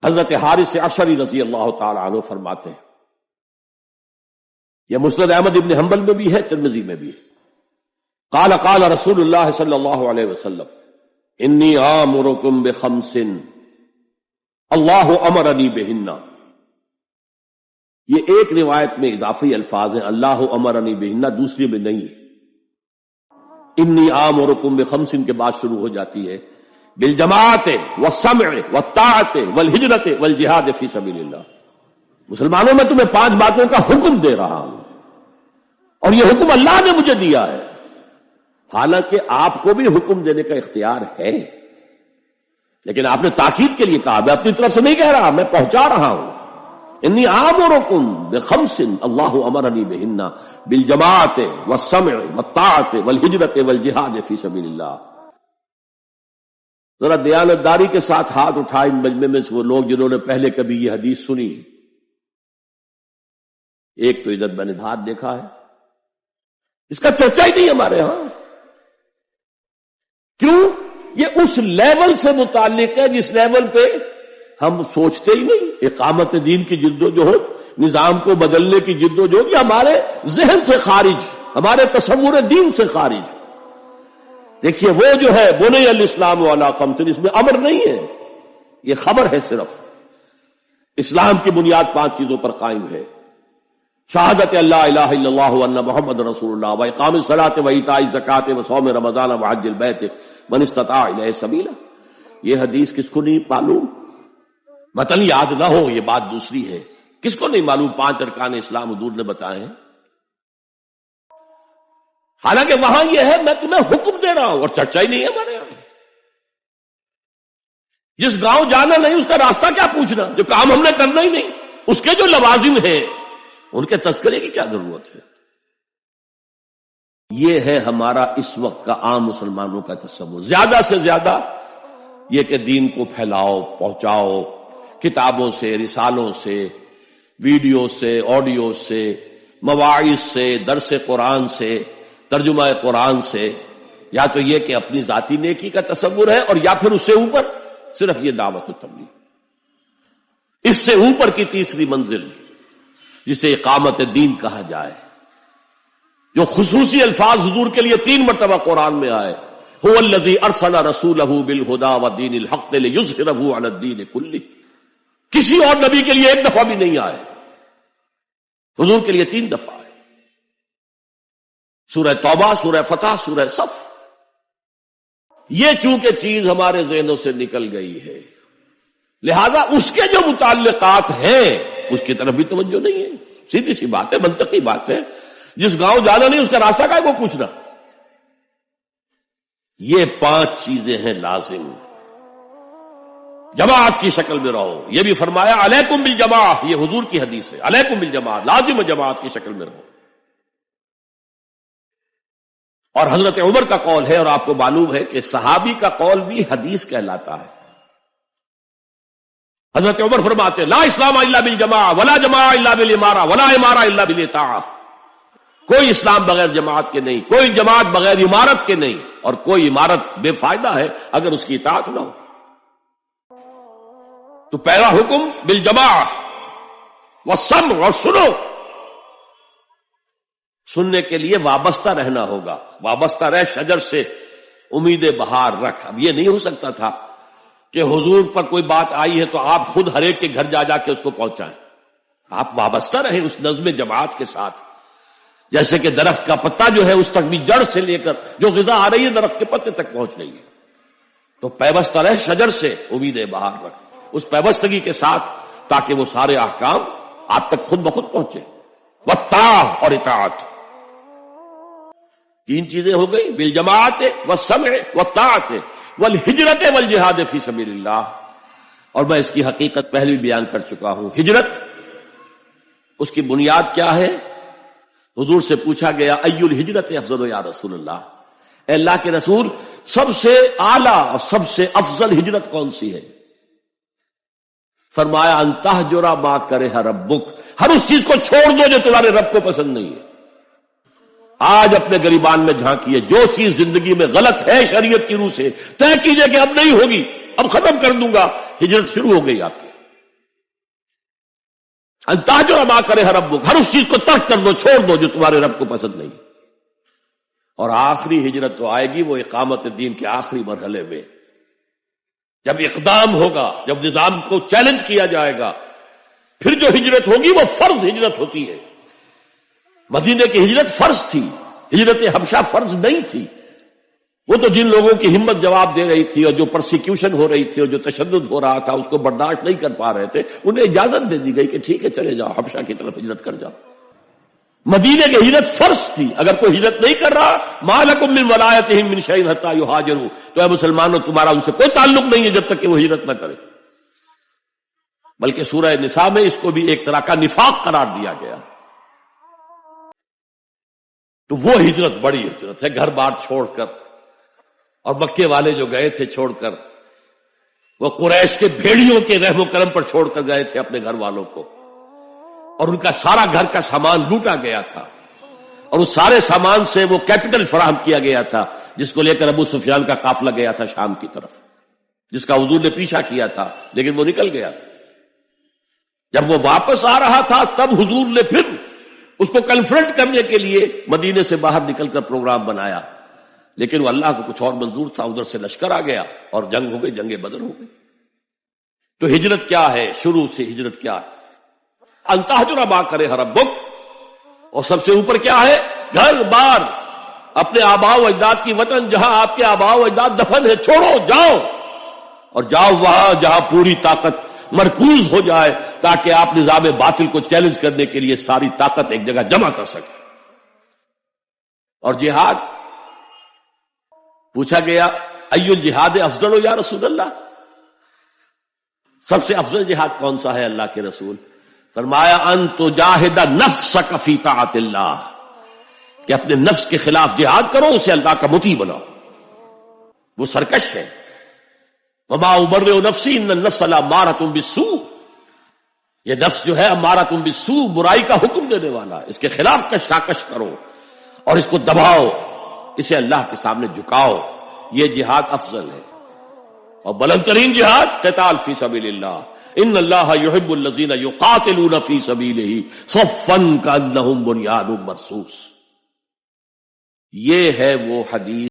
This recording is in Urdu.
حضرت حارث عشری رضی اللہ تعالی عنہ فرماتے ہیں، یہ مسند احمد ابن حنبل میں بھی ہے، ترمذی میں بھی ہے، قال قال رسول اللہ صلی اللہ علیہ وسلم انی آمرکم بخمس اللہ امرنی بہن۔ یہ ایک روایت میں اضافی الفاظ ہیں، اللہ امرنی بہن، دوسری میں نہیں ہے۔ انی آمرکم بخمس کے بعد شروع ہو جاتی ہے بالجماعت والسمع والطاعت والہجرت والجہاد فی سبیل اللہ۔ مسلمانوں میں تمہیں 5 باتوں کا حکم دے رہا ہوں، اور یہ حکم اللہ نے مجھے دیا ہے، حالانکہ آپ کو بھی حکم دینے کا اختیار ہے، لیکن آپ نے تاکید کے لیے کہا، میں اپنی طرف سے نہیں کہہ رہا، میں پہنچا رہا ہوں۔ انی آمرکم بخمس اللہ امرنی بہن بالجماعت والسمع والطاعت والہجرت والجہاد فی سبیل اللہ۔ ذرا دیانتداری کے ساتھ ہاتھ اٹھائیں مجمع میں سے وہ لوگ جنہوں نے پہلے کبھی یہ حدیث سنی ہے۔ ایک تو ادھر میں نے ہاتھ دیکھا ہے، اس کا چرچا ہی نہیں ہمارے ہاں۔ کیوں؟ یہ اس لیول سے متعلق ہے جس لیول پہ ہم سوچتے ہی نہیں۔ اقامت دین کی جدوجہد، نظام کو بدلنے کی جدوجہد، یہ ہمارے ذہن سے خارج، ہمارے تصور دین سے خارج۔ دیکھیے وہ جو ہے بنی الاسلام علی خمس، اس میں امر نہیں ہے، یہ خبر ہے صرف۔ اسلام کی بنیاد 5 چیزوں پر قائم ہے، شہادت اللہ الہ الا اللہ وان محمد رسول اللہ، واقام الصلاۃ وایتاء الزکوٰۃ وصوم رمضان وحج البیت من استطاع الیہ سبیلا۔ یہ حدیث کس کو نہیں معلوم؟ متن یاد نہ ہو یہ بات دوسری ہے، کس کو نہیں معلوم 5 ارکان اسلام حضور نے بتائے ہیں؟ حالانکہ وہاں یہ ہے میں تمہیں حکم دے رہا ہوں، اور چرچا ہی نہیں ہے ہمارے یہاں۔ جس گاؤں جانا نہیں اس کا راستہ کیا پوچھنا، جو کام ہم نے کرنا ہی نہیں، اس کے جو لوازم ہیں ان کے تذکرے کی کیا ضرورت ہے؟ یہ ہے ہمارا اس وقت کا عام مسلمانوں کا تصور۔ زیادہ سے زیادہ یہ کہ دین کو پھیلاؤ، پہنچاؤ، کتابوں سے، رسالوں سے، ویڈیو سے، آڈیو سے، مواعظ سے، درس قرآن سے، ترجمہ قرآن سے، یا تو یہ کہ اپنی ذاتی نیکی کا تصور ہے، اور یا پھر اس سے اوپر صرف یہ دعوت و تبلیغ۔ اس سے اوپر کی تیسری منزل جسے اقامت دین کہا جائے، جو خصوصی الفاظ حضور کے لیے 3 مرتبہ قرآن میں آئے، هو الذی ارسل رسولہ بالہدی ودین الحق لیظہرہ علی الدین کلہ۔ کسی اور نبی کے لیے 1 دفعہ بھی نہیں آئے، حضور کے لیے 3 دفعہ آئے، سورہ توبہ، سورہ فتح، سورہ صف۔ یہ چونکہ چیز ہمارے ذہنوں سے نکل گئی ہے، لہذا اس کے جو متعلقات ہیں اس کی طرف بھی توجہ نہیں ہے۔ سیدھی سی بات ہے، منطقی بات ہے، جس گاؤں جانا نہیں اس کا راستہ کا کو پوچھنا۔ یہ 5 چیزیں ہیں لازم۔ جماعت کی شکل میں رہو، یہ بھی فرمایا علیکم بالجماع، یہ حضور کی حدیث ہے، علیکم بالجماع، لازم جماعت کی شکل میں رہو۔ اور حضرت عمر کا قول ہے، اور آپ کو معلوم ہے کہ صحابی کا قول بھی حدیث کہلاتا ہے۔ حضرت عمر فرماتے لا اسلام الا بالجماع ولا جماع الا بالامارہ ولا امارہ الا بالاطاعہ۔ کوئی اسلام بغیر جماعت کے نہیں، کوئی جماعت بغیر عمارت کے نہیں، اور کوئی عمارت بے فائدہ ہے اگر اس کی اطاعت نہ ہو۔ تو پہلا حکم بالجماع والسمع، اور سنو، سننے کے لیے وابستہ رہنا ہوگا، وابستہ رہ شجر سے امید بہار رکھ۔ اب یہ نہیں ہو سکتا تھا کہ حضور پر کوئی بات آئی ہے تو آپ خود ہر ایک کے گھر جا کے اس کو پہنچائیں، آپ وابستہ رہیں اس نظم جماعت کے ساتھ۔ جیسے کہ درخت کا پتا جو ہے اس تک بھی جڑ سے لے کر جو غذا آ رہی ہے درخت کے پتے تک پہنچ رہی ہے، تو پیوستہ رہ شجر سے امید بہار رکھ، اس پیوستگی کے ساتھ، تاکہ وہ سارے احکام آپ تک خود بخود پہنچے۔ والطاعہ، اور اطاعت۔ 3 چیزیں ہو گئی، بالجماعت والسمع والطاعت والہجرت والجہاد فی سبیل اللہ۔ اور میں اس کی حقیقت پہلے بھی بیان کر چکا ہوں۔ ہجرت، اس کی بنیاد کیا ہے؟ حضور سے پوچھا گیا ای الہجرت افضل یا رسول اللہ، اے اللہ کے رسول سب سے اعلیٰ اور سب سے افضل ہجرت کون سی ہے؟ فرمایا ان تہجر ما کرہ ربک، ہر اس چیز کو چھوڑ دو جو تمہارے رب کو پسند نہیں ہے۔ آج اپنے گریبان میں جھانکیے، جو چیز زندگی میں غلط ہے شریعت کی روح سے طے کیجئے کہ اب نہیں ہوگی، اب ختم کر دوں گا، ہجرت شروع ہو گئی آپ کی۔ انتاجر ما کرے ربک، ہر اس چیز کو ترک کر دو، چھوڑ دو جو تمہارے رب کو پسند نہیں۔ اور آخری ہجرت تو آئے گی وہ اقامت دین کے آخری مرحلے میں، جب اقدام ہوگا، جب نظام کو چیلنج کیا جائے گا، پھر جو ہجرت ہوگی وہ فرض ہجرت ہوتی ہے۔ مدینے کی ہجرت فرض تھی، ہجرت حبشہ فرض نہیں تھی۔ وہ تو جن لوگوں کی ہمت جواب دے رہی تھی اور جو پرسیکیوشن ہو رہی تھی اور جو تشدد ہو رہا تھا اس کو برداشت نہیں کر پا رہے تھے، انہیں اجازت دے دی گئی کہ ٹھیک ہے چلے جاؤ، حبشہ کی طرف ہجرت کر جاؤ۔ مدینے کی ہجرت فرض تھی، اگر کوئی ہجرت نہیں کر رہا، ما لکم من ولایتہم من شیء حتی یہاجروا، تو اے مسلمانوں تمہارا ان سے کوئی تعلق نہیں ہے جب تک کہ وہ ہجرت نہ کرے۔ بلکہ سورہ نساء میں اس کو بھی ایک طرح کا نفاق قرار دیا گیا۔ تو وہ ہجرت بڑی ہجرت ہے، گھر بار چھوڑ کر، اور مکے والے جو گئے تھے چھوڑ کر، وہ قریش کے بھیڑیوں کے رحم و کرم پر چھوڑ کر گئے تھے اپنے گھر والوں کو، اور ان کا سارا گھر کا سامان لوٹا گیا تھا، اور اس سارے سامان سے وہ کیپٹل فراہم کیا گیا تھا جس کو لے کر ابو سفیان کا قافلہ گیا تھا شام کی طرف، جس کا حضور نے پیچھا کیا تھا لیکن وہ نکل گیا تھا۔ جب وہ واپس آ رہا تھا تب حضور نے پھر اس کو کنفرنٹ کرنے کے لیے مدینے سے باہر نکل کر پروگرام بنایا، لیکن وہ اللہ کو کچھ اور منظور تھا، ادھر سے لشکر آ گیا اور جنگ ہو گئی، جنگ بدر ہو گئی۔ تو ہجرت کیا ہے؟ شروع سے ہجرت کیا ہے؟ ان تہجر ما کرے ربک، اور سب سے اوپر کیا ہے؟ گھر بار، اپنے آباء و اجداد کی وطن، جہاں آپ کے آباء و اجداد دفن ہے، چھوڑو، جاؤ، اور جاؤ وہاں جہاں پوری طاقت مرکوز ہو جائے تاکہ آپ نظام باطل کو چیلنج کرنے کے لیے ساری طاقت ایک جگہ جمع کر سکیں۔ اور جہاد پوچھا گیا ای الجہاد افضل یا رسول اللہ، سب سے افضل جہاد کون سا ہے اللہ کے رسول؟ فرمایا ان تجاہد نفسک فی طاعت اللہ، کہ اپنے نفس کے خلاف جہاد کرو، اسے اللہ کا مطیع بناؤ۔ وہ سرکش ہے، وما ابرئ نفسی ان النفس لامارۃ بالسوء، یہ نفس جو ہے امارۃ بالسوء، برائی کا حکم دینے والا، اس کے خلاف کشاکش کرو اور اس کو دباؤ، اسے اللہ کے سامنے جھکاؤ، یہ جہاد افضل ہے۔ اور بلند ترین جہاد قتال فی سبیل اللہ، ان اللہ یحب الذین یقاتلون فی سبیلہ صفا کانہم بنیان مرصوص۔ یہ ہے وہ حدیث